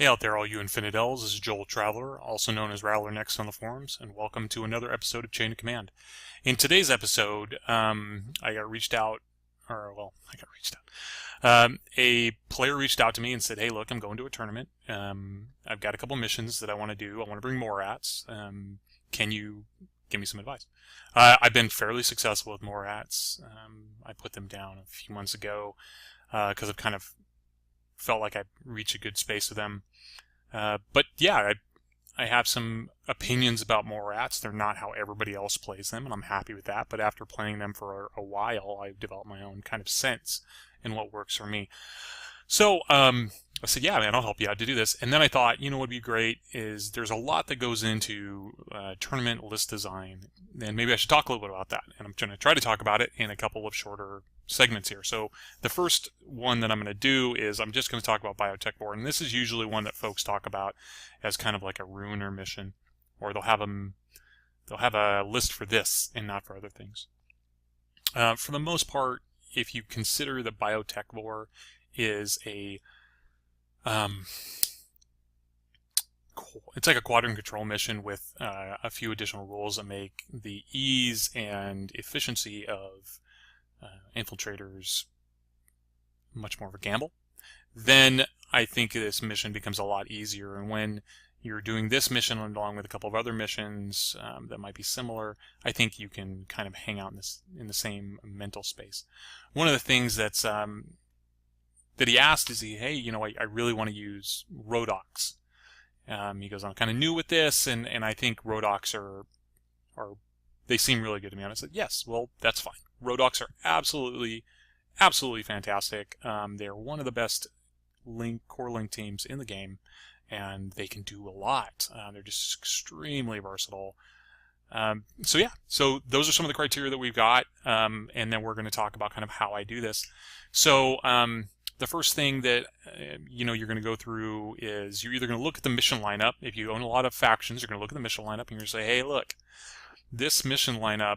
Hey out there, all you Infinitels. This is Joel Traveler, also known as Rattler Next on the forums, and welcome to another episode of Chain of Command. In today's episode, I got reached out. A player reached out to me and said, "Hey, look, I'm going to a tournament. I've got a couple missions that I want to do. I want to bring Morats. Can you give me some advice?" I've been fairly successful with Morats. I put them down a few months ago because I've kind of felt like I reached a good space with them. But yeah, I have some opinions about Morats. They're not how everybody else plays them, and I'm happy with that. But after playing them for a while, I've developed my own kind of sense in what works for me. So I said, yeah, man, I'll help you out to do this. And then I thought, what would be great is there's a lot that goes into tournament list design, and maybe I should talk a little bit about that. And I'm going to try to talk about it in a couple of shorter segments here. So the first one that I'm going to do is I'm just going to talk about biotech board, and this is usually one that folks talk about as kind of like a ruiner mission, or they'll have a list for this and not for other things. For the most part, if you consider the biotech board is it's like a quadrant control mission with a few additional rules that make the ease and efficiency of infiltrators much more of a gamble. Then I think this mission becomes a lot easier, and when you're doing this mission along with a couple of other missions that might be similar, I think you can kind of hang out in the same mental space. One of the things that's that he asked is, hey, I really want to use Rodox. He goes, I'm kind of new with this, and I think Rodox are they seem really good to me. And I said, yes, well, that's fine. Rodox are absolutely fantastic. They're one of the best core link teams in the game, and they can do a lot. They're just extremely versatile. So those are some of the criteria that we've got, and then we're going to talk about kind of how I do this. So the first thing that you're going to go through is you're either going to look at the mission lineup. If you own a lot of factions, you're going to look at the mission lineup and you're going to say, hey, look, this mission lineup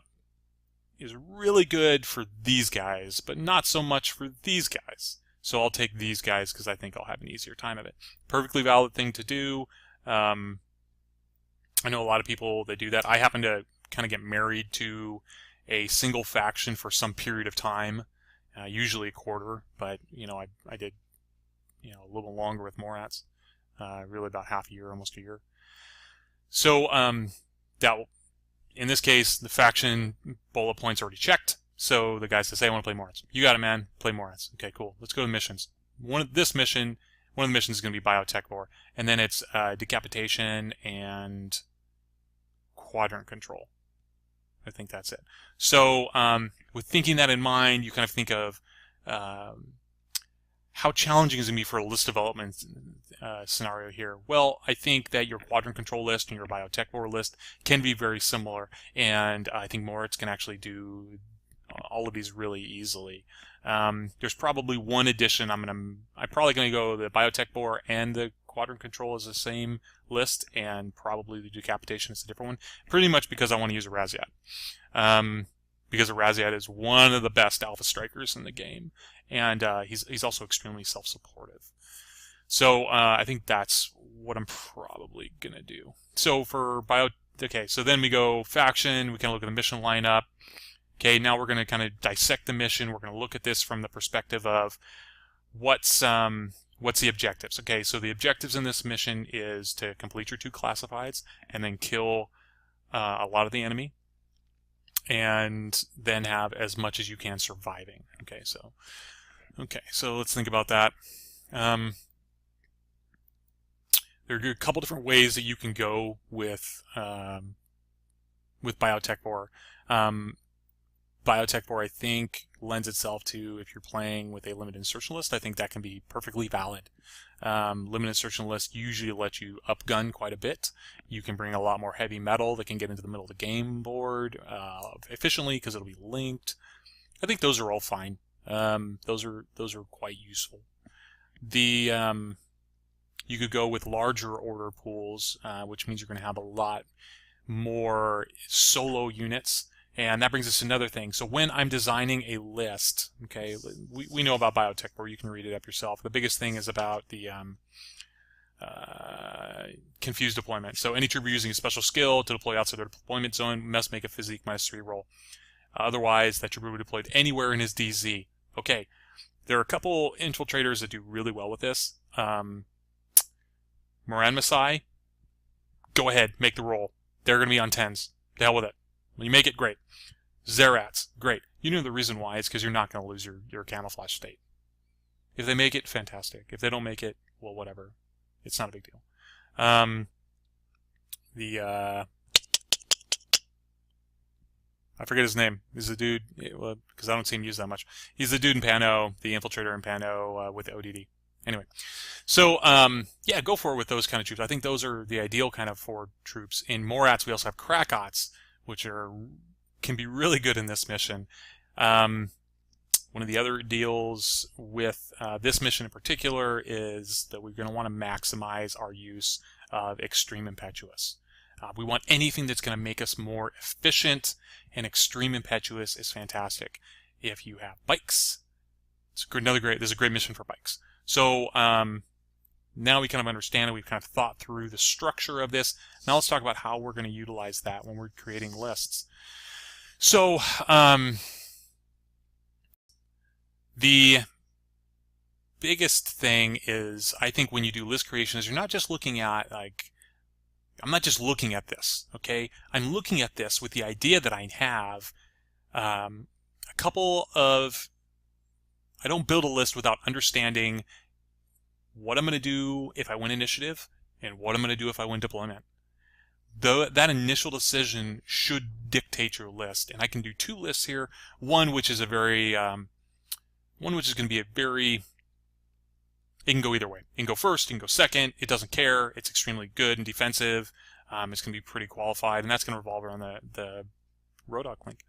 is really good for these guys, but not so much for these guys. So I'll take these guys because I think I'll have an easier time of it. Perfectly valid thing to do. I know a lot of people that do that. I happen to kind of get married to a single faction for some period of time, usually a quarter, but I did a little longer with Morats, really about half a year, almost a year. So in this case, the faction bullet points already checked. So the guy says, hey, I want to play Morats. You got it, man. Play Morats. Okay, cool. Let's go to missions. One of the missions is going to be biotech war, and then it's decapitation and quadrant control. I think that's it. So with thinking that in mind, you kind of think of how challenging is it going to be for a list development scenario here? Well, I think that your quadrant control list and your biotech war list can be very similar, and I think Morats can actually do all of these really easily. There's probably one addition. I'm probably going to go the biotech bore and the quadrant control is the same list, and probably the decapitation is a different one. Pretty much because I want to use a Raziat. Because a Raziat is one of the best alpha strikers in the game, and he's also extremely self-supportive. So I think that's what I'm probably gonna do. So for so then we go faction. We can look at the mission lineup. Okay, now we're going to kind of dissect the mission. We're going to look at this from the perspective of what's the objectives. Okay, so the objectives in this mission is to complete your 2 classifieds and then kill a lot of the enemy, and then have as much as you can surviving. Okay, so let's think about that. There are a couple different ways that you can go with biotech war. Biotech war, I think, lends itself to if you're playing with a limited insertion list. I think that can be perfectly valid. Limited insertion lists usually let you upgun quite a bit. You can bring a lot more heavy metal that can get into the middle of the game board efficiently because it'll be linked. I think those are all fine. Those are quite useful. You could go with larger order pools, which means you're going to have a lot more solo units. And that brings us to another thing. So when I'm designing a list, okay, we know about biotech where you can read it up yourself. The biggest thing is about the confused deployment. So any trooper using a special skill to deploy outside their deployment zone must make a physique -3 roll. Otherwise, that trooper will be deployed anywhere in his DZ. Okay, there are a couple infiltrators that do really well with this. Morats, go ahead, make the roll. They're going to be on 10s. To hell with it. When you make it, great. Morats, great. You know the reason why. It's because you're not going to lose your camouflage state. If they make it, fantastic. If they don't make it, well, whatever. It's not a big deal. I forget his name. He's a dude, because I don't see him used that much. He's the dude in Pano, the infiltrator in Pano with the ODD. Anyway, so yeah, go for it with those kind of troops. I think those are the ideal kind of forward troops. In Morats, we also have Krakats, which can be really good in this mission. One of the other deals with this mission in particular is that we're going to want to maximize our use of Extreme Impetuous. We want anything that's going to make us more efficient, and Extreme Impetuous is fantastic. If you have bikes, this is a great mission for bikes. So now we kind of understand it. We've kind of thought through the structure of this. Now let's talk about how we're going to utilize that when we're creating lists. So the biggest thing is, I think, when you do list creation, is you're not just looking at, like, I'm not just looking at this, okay? I'm looking at this with the idea that I have I don't build a list without understanding what I'm going to do if I win initiative and what I'm going to do if I win deployment. That initial decision should dictate your list. And I can do two lists here. One which is going to be it can go either way. It can go first, it can go second, it doesn't care, it's extremely good and defensive, it's going to be pretty qualified, and that's going to revolve around the Rodoc link.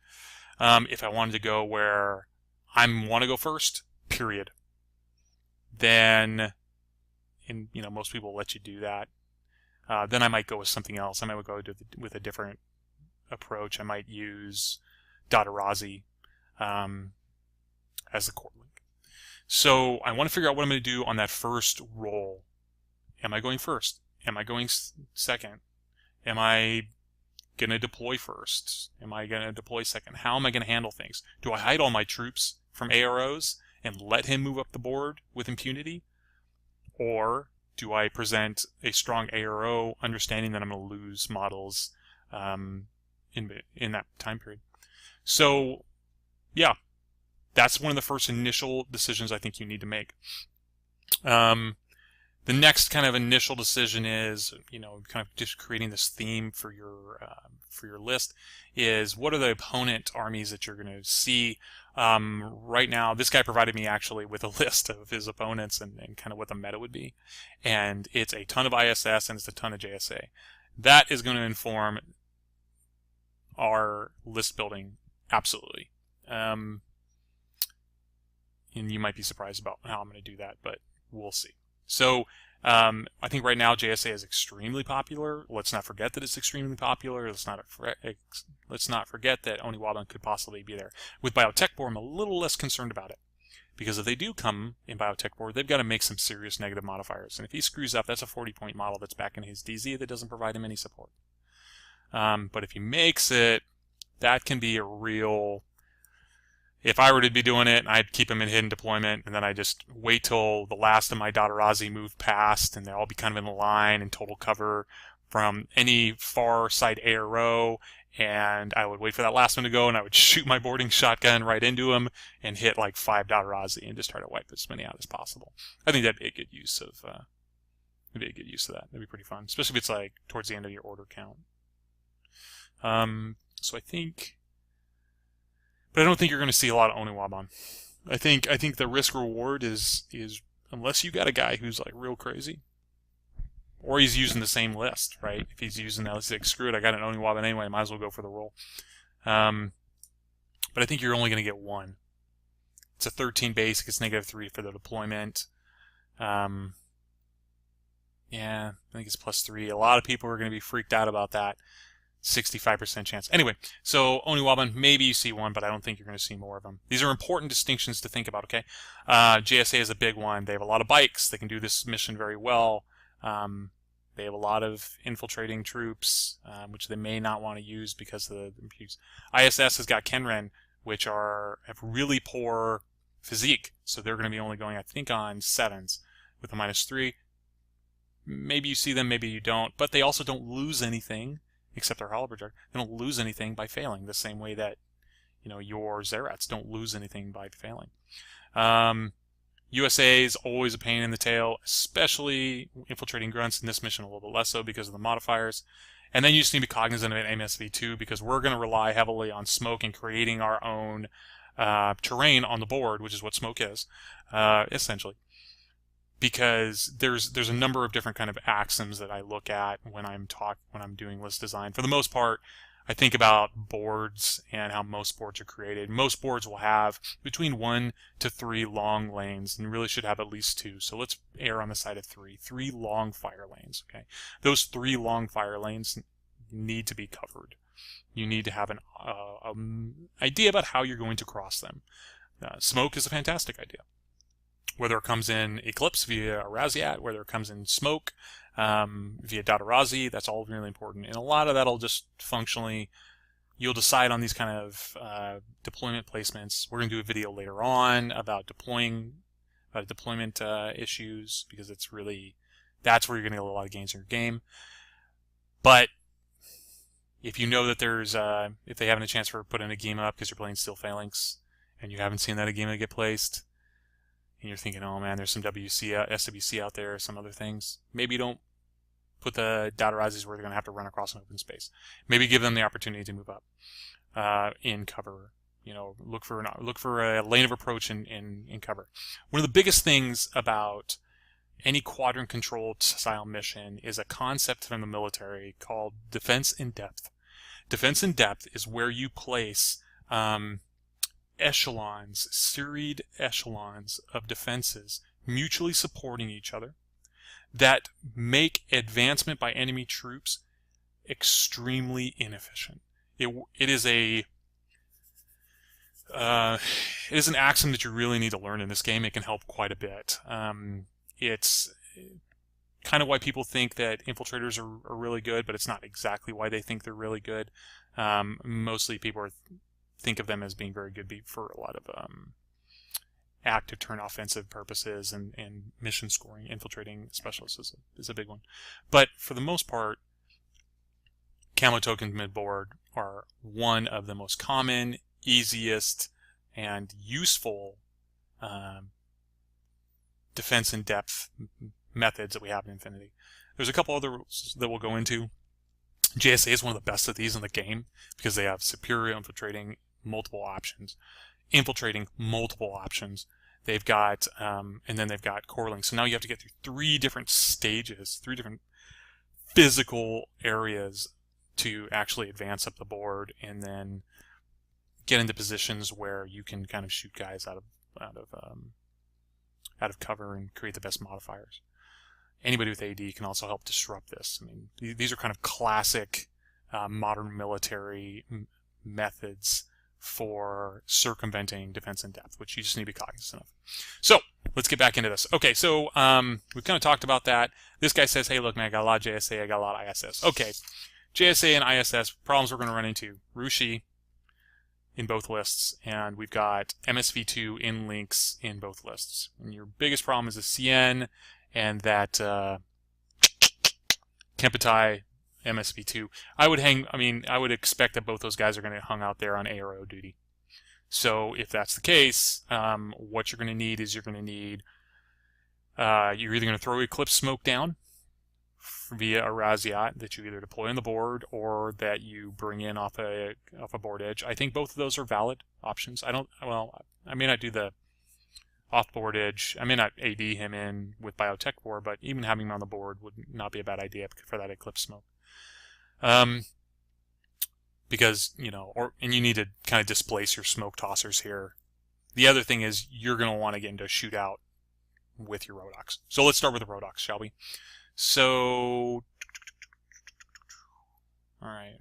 If I wanted to go where I want to go first, period, then, most people let you do that. Then I might go with something else. I might go with a different approach. I might use Dadarazi as the core link. So I want to figure out what I'm going to do on that first roll. Am I going first? Am I going second? Am I going to deploy first? Am I going to deploy second? How am I going to handle things? Do I hide all my troops from AROs and let him move up the board with impunity? Or do I present a strong ARO, understanding that I'm going to lose models in that time period? So, yeah. That's one of the first initial decisions I think you need to make. The next kind of initial decision is, kind of just creating this theme for your list, is what are the opponent armies that you're going to see. Right now, this guy provided me actually with a list of his opponents and kind of what the meta would be. And it's a ton of ISS and it's a ton of JSA. That is going to inform our list building, absolutely. And you might be surprised about how I'm going to do that, but we'll see. So I think right now JSA is extremely popular. Let's not forget that it's extremely popular. Let's not forget that Oniwaban could possibly be there. With Biotech Board, I'm a little less concerned about it, because if they do come in Biotech Board, they've got to make some serious negative modifiers. And if he screws up, that's a 40-point model that's back in his DZ that doesn't provide him any support. But if he makes it, that can be a real... If I were to be doing it, I'd keep him in hidden deployment, and then I just wait till the last of my Dadarazi move past, and they'll all be kind of in a line in total cover from any far side ARO, and I would wait for that last one to go, and I would shoot my boarding shotgun right into him and hit like 5 Dadarazi and just try to wipe as many out as possible. I think that'd be a good use of that. That'd be pretty fun, especially if it's like towards the end of your order count. So I think... But I don't think you're going to see a lot of Oniwaban. I think the risk reward is unless you got a guy who's like real crazy, or he's using the same list, right? If he's using that, let's say, screw it, I got an Oniwaban anyway, I might as well go for the roll. But I think you're only going to get one. It's a 13 basic, it's -3 for the deployment. Yeah, I think it's +3. A lot of people are going to be freaked out about that. 65% chance. Anyway, so Oniwaban, maybe you see one, but I don't think you're going to see more of them. These are important distinctions to think about, okay? JSA is a big one. They have a lot of bikes. They can do this mission very well. They have a lot of infiltrating troops, which they may not want to use because of the imputes. ISS has got Kenren, which have really poor physique, so they're going to be only going, I think, on 7s with a -3. Maybe you see them, maybe you don't, but they also don't lose anything, except their halberdier. They don't lose anything by failing, the same way that your Zerats don't lose anything by failing. USA is always a pain in the tail, especially infiltrating grunts. In this mission a little bit less so because of the modifiers. And then you just need to be cognizant of MSV2 because we're going to rely heavily on smoke and creating our own terrain on the board, which is what smoke is, essentially. Because there's a number of different kind of axioms that I look at when I'm doing list design. For the most part, I think about boards and how most boards are created. Most boards will have between 1 to 3 long lanes and really should have at least 2. So let's err on the side of 3. 3 long fire lanes, okay? Those 3 long fire lanes need to be covered. You need to have an idea about how you're going to cross them. Smoke is a fantastic idea. Whether it comes in Eclipse via Araziat, whether it comes in Smoke via Dadarazi, that's all really important. And a lot of that'll just functionally, you'll decide on these kind of deployment placements. We're going to do a video later on about deployment issues, because that's where you're going to get a lot of gains in your game. But if you know that if they haven't a chance for putting a game up because you're playing Steel Phalanx and you haven't seen that a game get placed, and you're thinking, oh man, there's some SWC out there, some other things. Maybe you don't put the Datarazis where they're going to have to run across an open space. Maybe give them the opportunity to move up in cover. Look for a lane of approach in cover. One of the biggest things about any quadrant controlled style mission is a concept from the military called defense in depth. Defense in depth is where you place serried echelons of defenses mutually supporting each other that make advancement by enemy troops extremely inefficient. It is an axiom that you really need to learn in this game. It can help quite a bit. It's kind of why people think that infiltrators are really good, but it's not exactly why they think they're really good. Mostly people think of them as being very good for a lot of active turn offensive purposes and mission scoring. Infiltrating specialists is a big one. But for the most part, camo tokens mid-board are one of the most common, easiest, and useful defense in depth methods that we have in Infinity. There's a couple others that we'll go into. JSA is one of the best of these in the game because they have superior infiltrating, multiple options, infiltrating multiple options. They've got and then they've got correlating. So now you have to get through 3 different stages, 3 different physical areas to actually advance up the board, and then get into positions where you can kind of shoot guys out of cover and create the best modifiers. Anybody with AD can also help disrupt this. I mean, these are kind of classic modern military methods for circumventing defense in depth, which you just need to be cognizant of. So let's get back into this. Okay, so we've kind of talked about that. This guy says, hey, look, man, I got a lot of JSA, I got a lot of ISS. Okay, JSA and ISS, problems we're going to run into. Rushi in both lists, and we've got MSV2 in links in both lists. And your biggest problem is the CN and that Kempetai MSV2. I would expect that both those guys are going to hung out there on ARO duty. So if that's the case, what you're going to need is you're either going to throw Eclipse Smoke down via a Raziat that you either deploy on the board or that you bring in off a board edge. I think both of those are valid options. I may not do the off-board edge. I may not AD him in with Biotech War, but even having him on the board would not be a bad idea for that Eclipse Smoke. Because, and you need to kind of displace your smoke tossers here. The other thing is you're going to want to get into a shootout with your Rodox. So let's start with the Rodox, shall we? So, alright,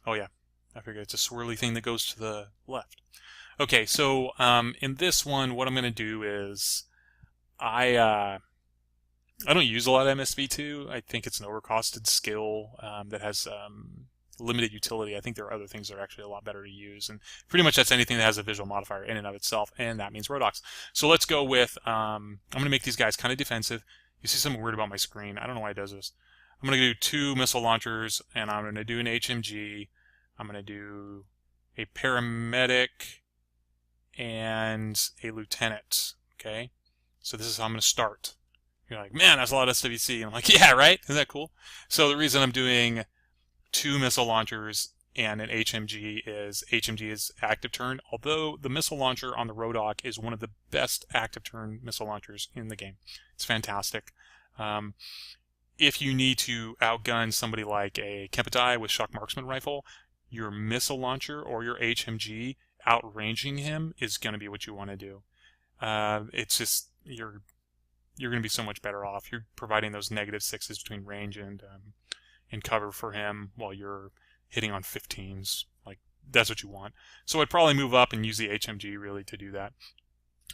oh yeah, I figured it's a swirly thing that goes to the left. Okay, so in this one, what I'm going to do is I don't use a lot of MSV2. I think it's an overcosted skill that has limited utility. I think there are other things that are actually a lot better to use, and pretty much that's anything that has a visual modifier in and of itself, and that means Rodox. So let's go with, I'm going to make these guys kind of defensive. You see something weird about my screen. I don't know why it does this. I'm going to do 2 missile launchers, and I'm going to do an HMG. I'm going to do a paramedic and a lieutenant. Okay, so this is how I'm going to start. You're like, man, that's a lot of SWC. And I'm like, yeah, right? Isn't that cool? So the reason I'm doing 2 missile launchers and an HMG is active turn, although the missile launcher on the Rodoc is one of the best active turn missile launchers in the game. It's fantastic. If you need to outgun somebody like a Kempetai with shock marksman rifle, your missile launcher or your HMG outranging him is going to be what you want to do. It's just, you're going to be so much better off. You're providing those -6s between range and cover for him while you're hitting on 15s. Like, that's what you want. So I'd probably move up and use the HMG really to do that.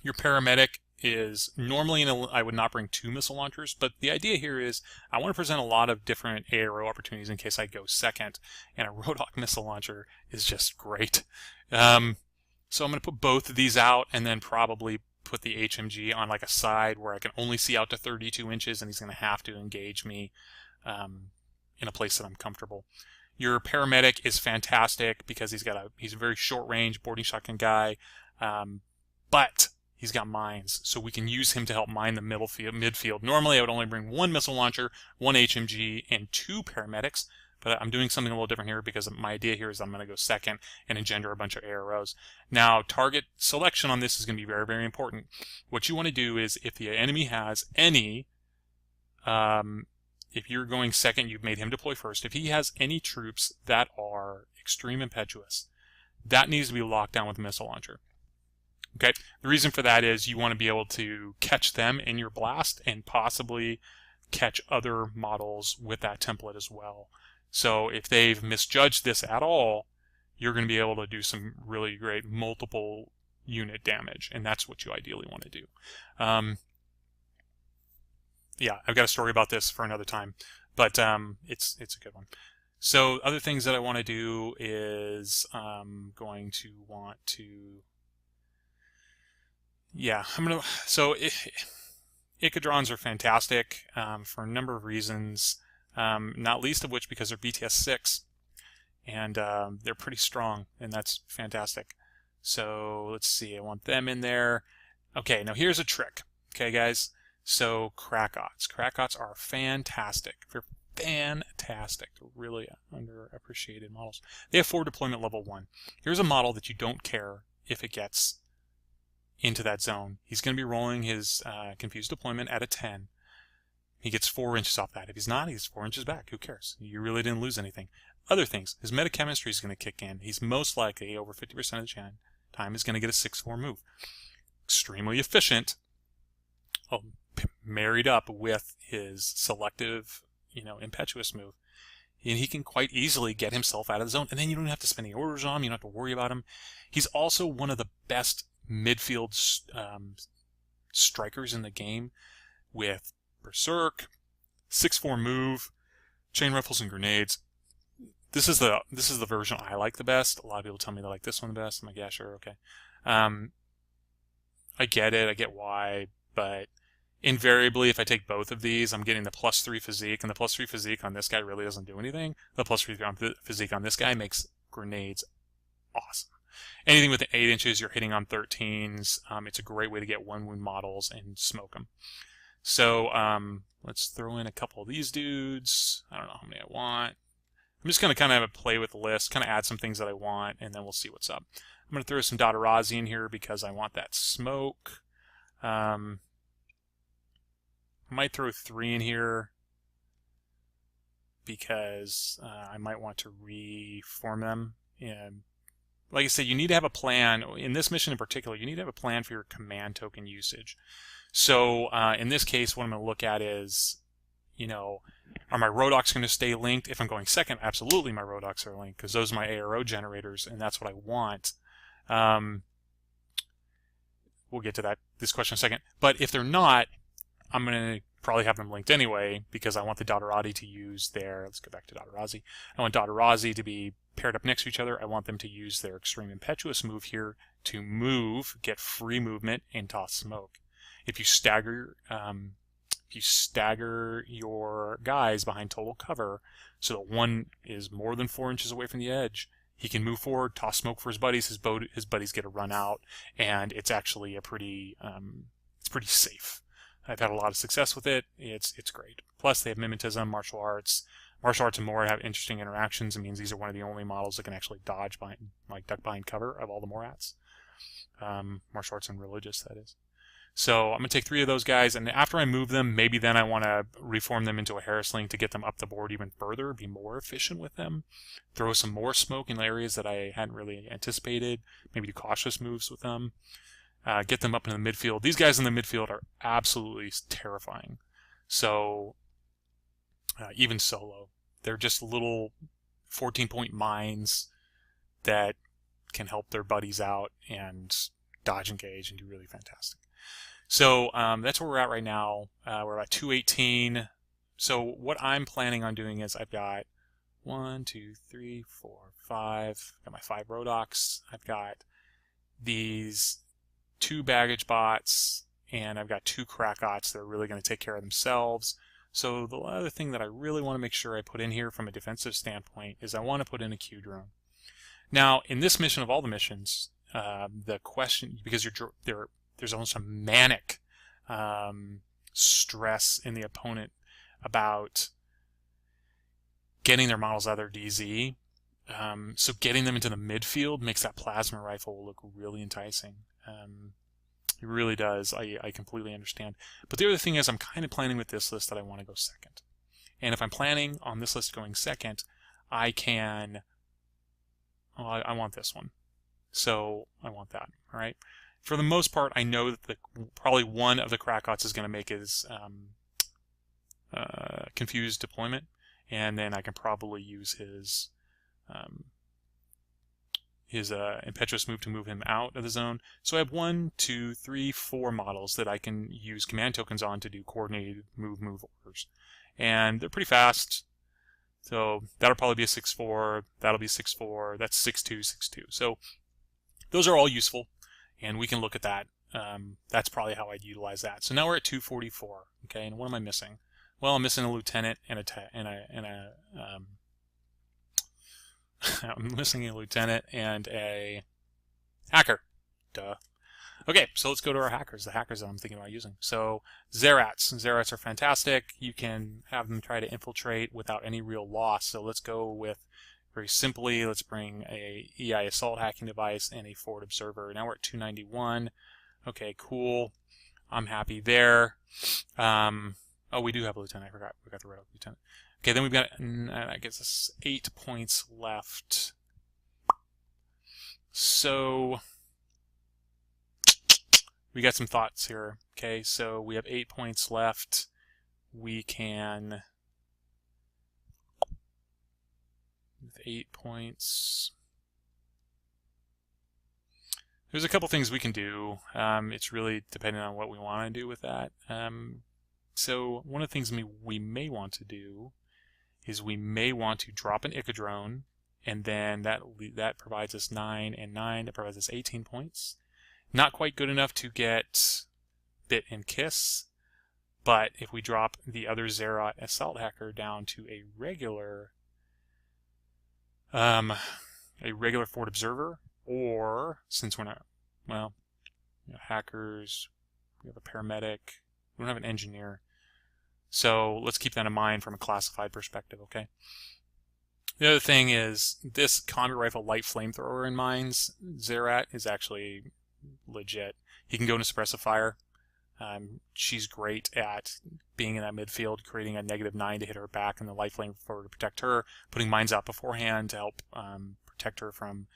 Your paramedic is normally I would not bring 2 missile launchers, but the idea here is I want to present a lot of different ARO opportunities in case I go second, and a Rodoc missile launcher is just great. So I'm going to put both of these out and then probably put the HMG on like a side where I can only see out to 32 inches, and he's going to have to engage me in a place that I'm comfortable. Your paramedic is fantastic because he's a very short range boarding shotgun guy, but he's got mines, so we can use him to help mine the midfield. Normally I would only bring 1 missile launcher, 1 HMG, and 2 paramedics, but I'm doing something a little different here because my idea here is I'm going to go second and engender a bunch of AROs. Now, target selection on this is going to be very, very important. What you want to do is if the enemy has any, if you're going second, you've made him deploy first. If he has any troops that are extreme impetuous, that needs to be locked down with a missile launcher. Okay, the reason for that is you want to be able to catch them in your blast and possibly catch other models with that template as well. So if they've misjudged this at all, you're going to be able to do some really great multiple unit damage, and that's what you ideally want to do. Yeah, I've got a story about this for another time, but it's a good one. So other things that I want to do is I'm going to want to, yeah, so Echidrons are fantastic for a number of reasons, not least of which because they're BTS 6, and they're pretty strong, and that's fantastic. So let's see, I want them in there. Okay, now here's a trick, okay guys? So Krakots. Krakots are fantastic. They're fantastic. They're really underappreciated models. They have 4 deployment level 1. Here's a model that you don't care if it gets into that zone. He's going to be rolling his confused deployment at a 10. He gets 4 inches off that. If he's not, he gets 4 inches back. Who cares? You really didn't lose anything. Other things. His metachemistry is going to kick in. He's most likely, over 50% of the time, is going to get a 6-4 move. Extremely efficient. Married up with his selective, impetuous move. And he can quite easily get himself out of the zone. And then you don't have to spend any orders on him. You don't have to worry about him. He's also one of the best midfield strikers in the game with Berserk, 6-4 move, chain rifles and grenades. This is the version I like the best. A lot of people tell me they like this one the best. I'm like, yeah, sure, okay. I get it. I get why. But invariably, if I take both of these, I'm getting the +3 physique, and the +3 physique on this guy really doesn't do anything. The +3 physique on this guy makes grenades awesome. Anything within 8 inches, you're hitting on 13s. It's a great way to get 1-wound models and smoke them. So let's throw in a couple of these dudes. I don't know how many I want. I'm just going to kind of have a play with the list, kind of add some things that I want, and then we'll see what's up. I'm going to throw some Dotarazi in here because I want that smoke. I might throw 3 in here because I might want to reform them. And like I said, you need to have a plan. In this mission in particular, you need to have a plan for your command token usage. So in this case, what I'm going to look at is, are my Rodocs going to stay linked? If I'm going second, absolutely my Rodocs are linked because those are my ARO generators, and that's what I want. We'll get to this question in a second. But if they're not, I'm going to probably have them linked anyway because I want the Dotterati to use their, let's go back to Dotterati. I want Dotterati to be paired up next to each other. I want them to use their Extreme Impetuous move here to move, get free movement, and toss smoke. If you stagger your guys behind total cover so that one is more than 4 inches away from the edge, he can move forward, toss smoke for his buddies. His buddies get a run out, and it's actually a pretty safe. I've had a lot of success with it. It's great. Plus, they have mimetism, martial arts. Martial arts and more have interesting interactions. It means these are one of the only models that can actually dodge behind, like duck behind cover of all the Morats. Martial arts and religious, that is. So I'm going to take 3 of those guys, and after I move them, maybe then I want to reform them into a Harrisling to get them up the board even further, be more efficient with them, throw some more smoke in areas that I hadn't really anticipated, maybe do cautious moves with them, get them up in the midfield. These guys in the midfield are absolutely terrifying. So even solo, they're just little 14-point mines that can help their buddies out and dodge, engage, and do really fantastic. So that's where we're at right now. We're about 218. So what I'm planning on doing is I've got 1, 2, 3, 4, 5. I've got my 5 Rodoks. I've got these 2 baggage bots, and I've got 2 Krakots that are really going to take care of themselves. So the other thing that I really want to make sure I put in here from a defensive standpoint is I want to put in a Q drone. Now, in this mission of all the missions, the question, because there's almost a manic stress in the opponent about getting their models out of their DZ. So getting them into the midfield makes that plasma rifle look really enticing. It really does. I completely understand. But the other thing is I'm kind of planning with this list that I want to go second. And if I'm planning on this list going second, I can... Well, I want this one. So I want that. All right. For the most part, I know that probably one of the Krakots is going to make his confused deployment, and then I can probably use his impetuous move to move him out of the zone. So I have 1, 2, 3, 4 models that I can use command tokens on to do coordinated move orders, and they're pretty fast. So that'll probably be a 6-4. That'll be 6-4. That's 6-2, 6-2. So those are all useful, and we can look at that. That's probably how I'd utilize that. So now we're at 244. Okay, and what am I missing? Well, I'm missing a lieutenant I'm missing a lieutenant and a hacker. Duh. Okay, so let's go to our hackers, the hackers that I'm thinking about using. So Morats. Morats are fantastic. You can have them try to infiltrate without any real loss. So let's go with, very simply, let's bring a EI assault hacking device and a forward observer. Now we're at 291. Okay, cool. I'm happy there. Oh, we do have a lieutenant. I forgot. We got the red lieutenant. Okay, then we've got, I guess, us 8 points left. So we got some thoughts here. Okay, so we have 8 points left. We can, with 8 points, there's a couple things we can do. It's really dependent on what we want to do with that. So one of the things we may want to do is we may want to drop an Icadrone, and then that provides us 9 and 9. That provides us 18 points. Not quite good enough to get Bit and Kiss, but if we drop the other Zerat Assault Hacker down to a regular Forward Observer, or since we're not, well, hackers, we have a paramedic, we don't have an engineer. So let's keep that in mind from a classified perspective, okay? The other thing is this combat rifle light flamethrower in mines, Zerat is actually legit. He can go into suppressive fire. She's great at being in that midfield, creating a -9 to hit her back, and the light flamethrower to protect her, putting mines out beforehand to help protect her from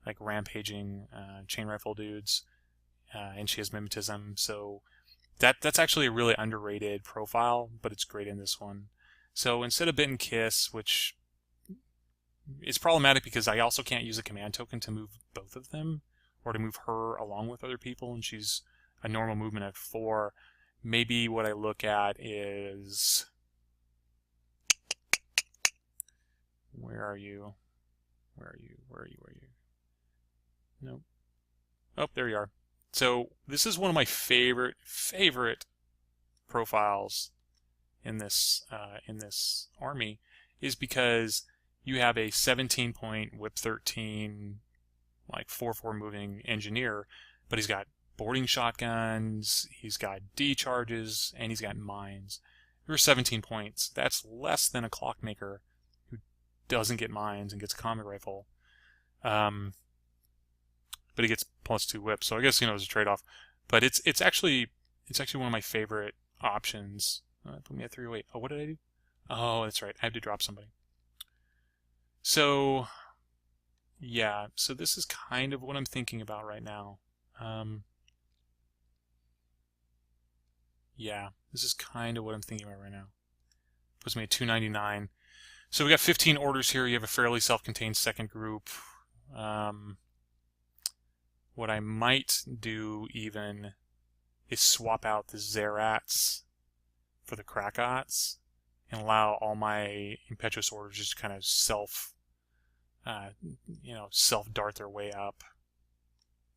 like rampaging chain rifle dudes, and she has mimetism, so that's actually a really underrated profile, but it's great in this one. So instead of Bit and Kiss, which is problematic because I also can't use a command token to move both of them, or to move her along with other people, and she's a normal movement at 4, maybe what I look at is, where are you? Where are you? Where are you? Where are you? Nope. Oh, there you are. So this is one of my favorite profiles in this army, is because you have a 17-point whip 13, like 4/4 moving engineer, but he's got boarding shotguns, he's got D charges, and he's got mines. You're 17 points. That's less than a clockmaker who doesn't get mines and gets a combat rifle. But he gets +2 whips, so I guess, it's a trade-off. But it's actually one of my favorite options. Put me at 308. Oh, what did I do? Oh, that's right. I had to drop somebody. So, yeah. So this is kind of what I'm thinking about right now. Yeah, this is kind of what I'm thinking about right now. Puts me at 299. So we got 15 orders here. You have a fairly self-contained second group. What I might do even is swap out the Morats for the Krakats and allow all my impetuous orders just kind of self-dart their way up.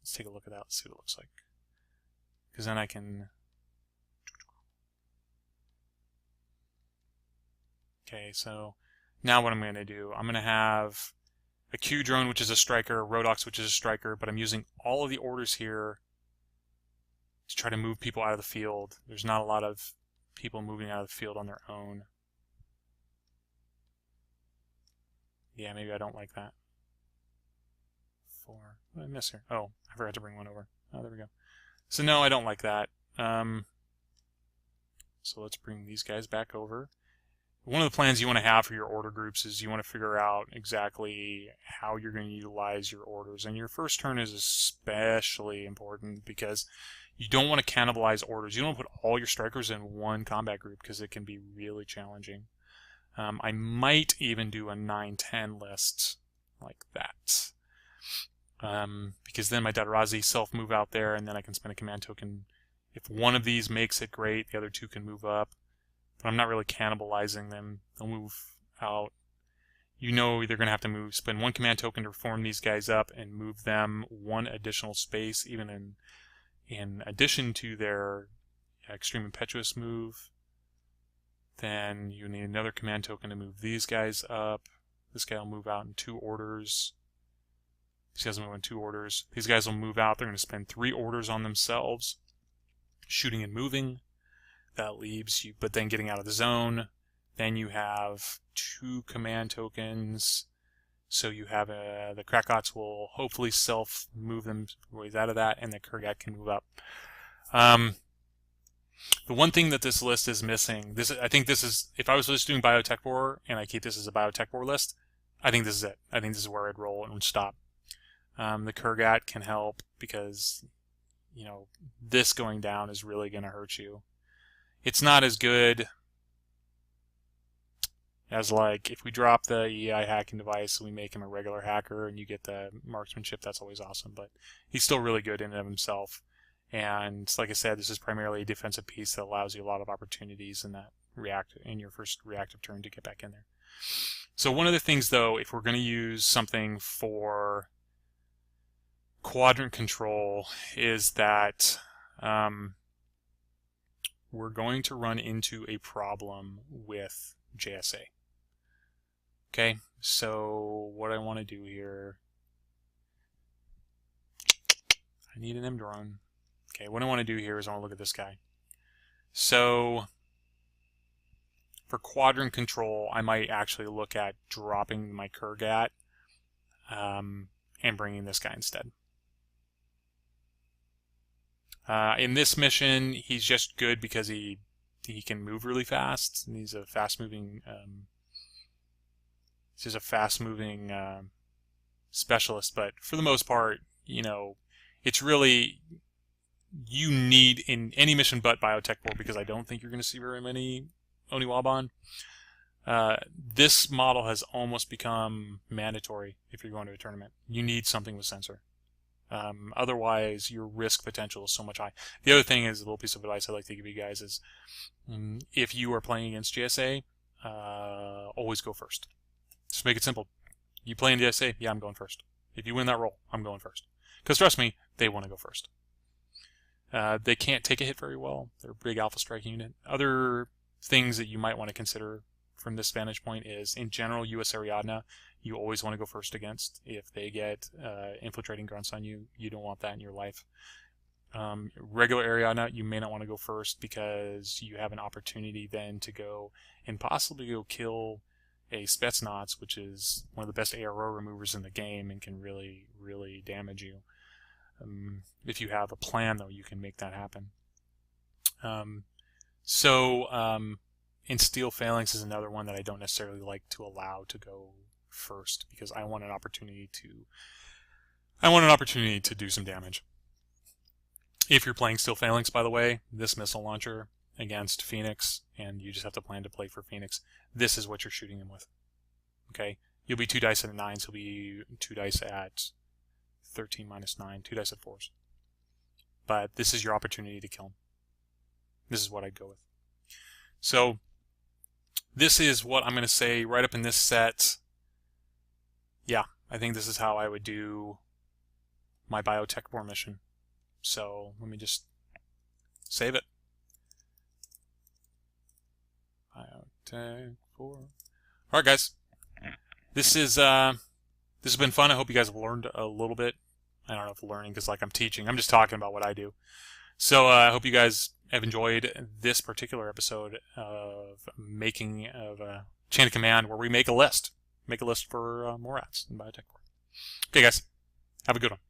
Let's take a look at that. Let's see what it looks like. Because then I can... Okay, so now what I'm going to do, I'm going to have a Q drone, which is a striker, a Rodox, which is a striker, but I'm using all of the orders here to try to move people out of the field. There's not a lot of people moving out of the field on their own. Yeah, maybe I don't like that. 4. What did I miss here? Oh, I forgot to bring one over. Oh, there we go. So no, I don't like that. So let's bring these guys back over. One of the plans you want to have for your order groups is you want to figure out exactly how you're going to utilize your orders. And your first turn is especially important because you don't want to cannibalize orders. You don't want to put all your strikers in one combat group because it can be really challenging. I might even do a 9-10 list like that. Because then my Dadarazi self-move out there, and then I can spend a command token. If one of these makes it great, the other two can move up. But I'm not really cannibalizing them. They'll move out. They're going to have to spend one command token to form these guys up and move them one additional space, even in addition to their extreme impetuous move. Then you need another command token to move these guys up. This guy will move out in 2 orders. These guys will move in 2 orders. These guys will move out. They're going to spend 3 orders on themselves, shooting and moving. That leaves you, but then getting out of the zone. Then you have 2 command tokens. So you have the Krakats will hopefully self-move them ways out of that, and the Kurgat can move up. The one thing that this list is missing, I think this is, if I was just doing Biotech War and I keep this as a Biotech War list, I think this is it. I think this is where I'd roll and stop. The Kurgat can help because, this going down is really going to hurt you. It's not as good as, like, if we drop the EI hacking device and we make him a regular hacker and you get the marksmanship, that's always awesome. But he's still really good in and of himself. And like I said, this is primarily a defensive piece that allows you a lot of opportunities in your first reactive turn to get back in there. So one of the things, though, if we're going to use something for quadrant control, is that we're going to run into a problem with JSA. Okay, so what I want to do here, I need an M drone. Okay, what I want to do here is I want to look at this guy. So for quadrant control, I might actually look at dropping my Kurgat and bringing this guy instead. In this mission, he's just good because he can move really fast, and he's a fast-moving specialist. But for the most part, it's really, you need in any mission but Biotech War, because I don't think you're going to see very many Oniwaban. This model has almost become mandatory if you're going to a tournament. You need something with sensor. Otherwise, your risk potential is so much high. The other thing is, a little piece of advice I'd like to give you guys is, if you are playing against GSA, always go first. Just make it simple. You play in GSA, yeah, I'm going first. If you win that roll, I'm going first. Because trust me, they want to go first. They can't take a hit very well. They're a big alpha strike unit. Other things that you might want to consider from this vantage point is, in general, US Ariadna, you always want to go first against. If they get infiltrating grunts on you, you don't want that in your life. Regular Ariadna, you may not want to go first because you have an opportunity then to go and possibly go kill a Spetsnaz, which is one of the best ARO removers in the game and can really, really damage you. If you have a plan, though, you can make that happen. In Steel Phalanx is another one that I don't necessarily like to allow to go first because I want an opportunity to do some damage. If you're playing Steel Phalanx, by the way, this missile launcher against Phoenix, and you just have to plan to play for Phoenix, this is what you're shooting him with. Okay? You'll be 2 dice at 9s, he'll be 2 dice at 13 minus 9, 2 dice at 4s. But this is your opportunity to kill him. This is what I'd go with. So, this is what I'm going to say right up in this set. Yeah, I think this is how I would do my Biotech War mission. So, let me just save it. Biotech 4. Alright, guys. This has been fun. I hope you guys have learned a little bit. I don't know if learning because like I'm teaching. I'm just talking about what I do. So I hope you guys have enjoyed this particular episode of a Chain of Command where we make a list. Make a list for Morats and Biotech. Okay, guys. Have a good one.